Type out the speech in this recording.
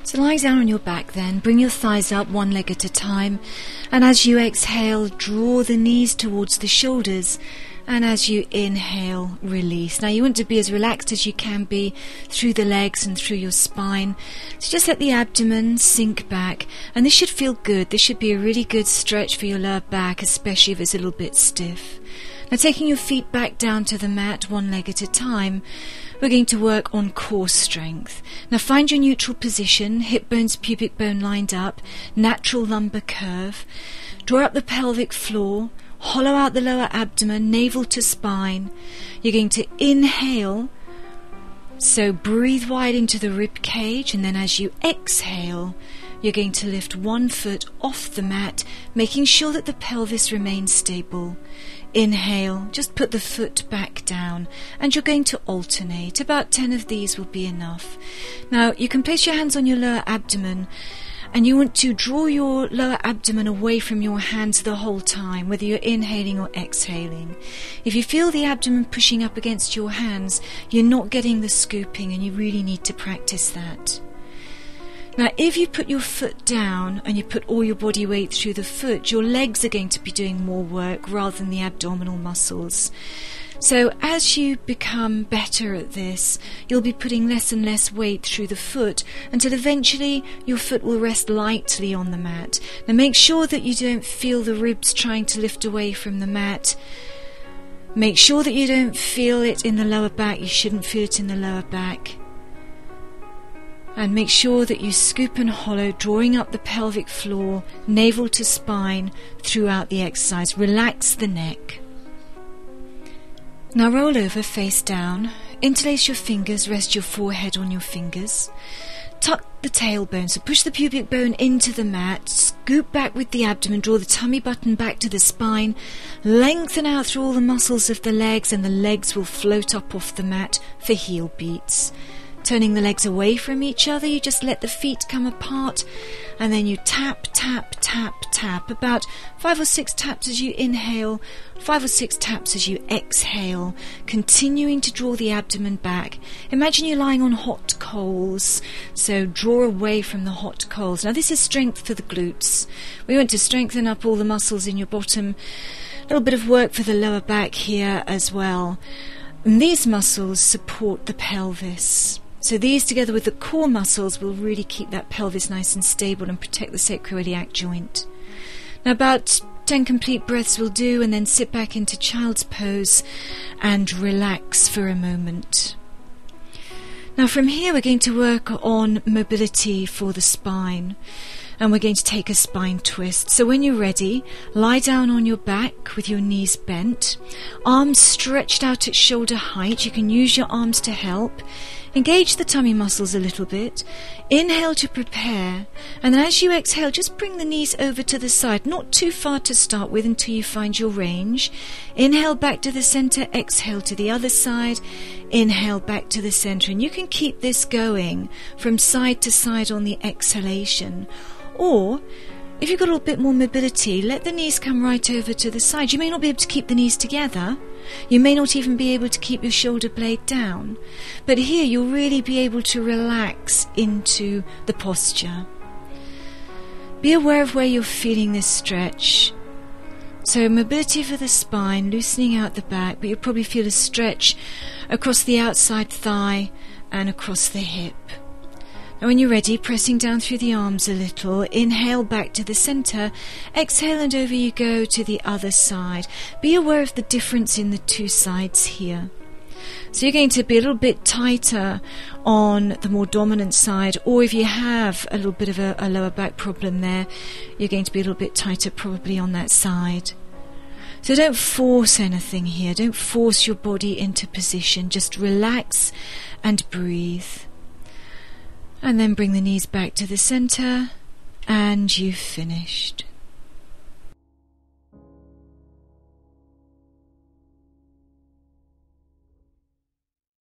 So lie down on your back then, bring your thighs up one leg at a time, and as you exhale, draw the knees towards the shoulders, and as you inhale, release. Now you want to be as relaxed as you can be through the legs and through your spine. So just let the abdomen sink back, and this should feel good. This should be a really good stretch for your lower back, especially if it's a little bit stiff. Now taking your feet back down to the mat one leg at a time, we're going to work on core strength. Now find your neutral position, hip bones, pubic bone lined up, natural lumbar curve. Draw up the pelvic floor, hollow out the lower abdomen, navel to spine. You're going to inhale, so breathe wide into the rib cage, and then as you exhale, you're going to lift one foot off the mat, making sure that the pelvis remains stable. Inhale, just put the foot back down, and you're going to alternate. About 10 of these will be enough. Now you can place your hands on your lower abdomen, and you want to draw your lower abdomen away from your hands the whole time, whether you're inhaling or exhaling. If you feel the abdomen pushing up against your hands, you're not getting the scooping, and you really need to practice that. Now if you put your foot down and you put all your body weight through the foot, your legs are going to be doing more work rather than the abdominal muscles. So as you become better at this, you'll be putting less and less weight through the foot until eventually your foot will rest lightly on the mat. Now make sure that you don't feel the ribs trying to lift away from the mat. Make sure that you don't feel it in the lower back. You shouldn't feel it in the lower back. And make sure that you scoop and hollow, drawing up the pelvic floor, navel to spine throughout the exercise. Relax the neck. Now roll over face down, interlace your fingers, rest your forehead on your fingers. Tuck the tailbone, so push the pubic bone into the mat, scoop back with the abdomen, draw the tummy button back to the spine, lengthen out through all the muscles of the legs, and the legs will float up off the mat for heel beats. Turning the legs away from each other, you just let the feet come apart, and then you tap, tap, tap, tap. About 5 or 6 taps as you inhale, 5 or 6 taps as you exhale, continuing to draw the abdomen back. Imagine you're lying on hot coals, so draw away from the hot coals. Now this is strength for the glutes. We want to strengthen up all the muscles in your bottom. A little bit of work for the lower back here as well. And these muscles support the pelvis. So these together with the core muscles will really keep that pelvis nice and stable and protect the sacroiliac joint. Now about 10 complete breaths will do, and then sit back into child's pose and relax for a moment. Now from here we're going to work on mobility for the spine, and we're going to take a spine twist. So when you're ready, lie down on your back with your knees bent, arms stretched out at shoulder height. You can use your arms to help. Engage the tummy muscles a little bit. Inhale to prepare, and then as you exhale, just bring the knees over to the side, not too far to start with until you find your range. Inhale back to the center, exhale to the other side, inhale back to the center, and you can keep this going from side to side on the exhalation. Or if you've got a little bit more mobility, let the knees come right over to the side. You may not be able to keep the knees together. You may not even be able to keep your shoulder blade down. But here you'll really be able to relax into the posture. Be aware of where you're feeling this stretch. So mobility for the spine, loosening out the back, but you'll probably feel a stretch across the outside thigh and across the hip. Now when you're ready, pressing down through the arms a little, inhale back to the center, exhale and over you go to the other side. Be aware of the difference in the two sides here. So you're going to be a little bit tighter on the more dominant side, or if you have a little bit of a lower back problem there, you're going to be a little bit tighter probably on that side. So don't force anything here, don't force your body into position, just relax and breathe. And then bring the knees back to the center, and you've finished.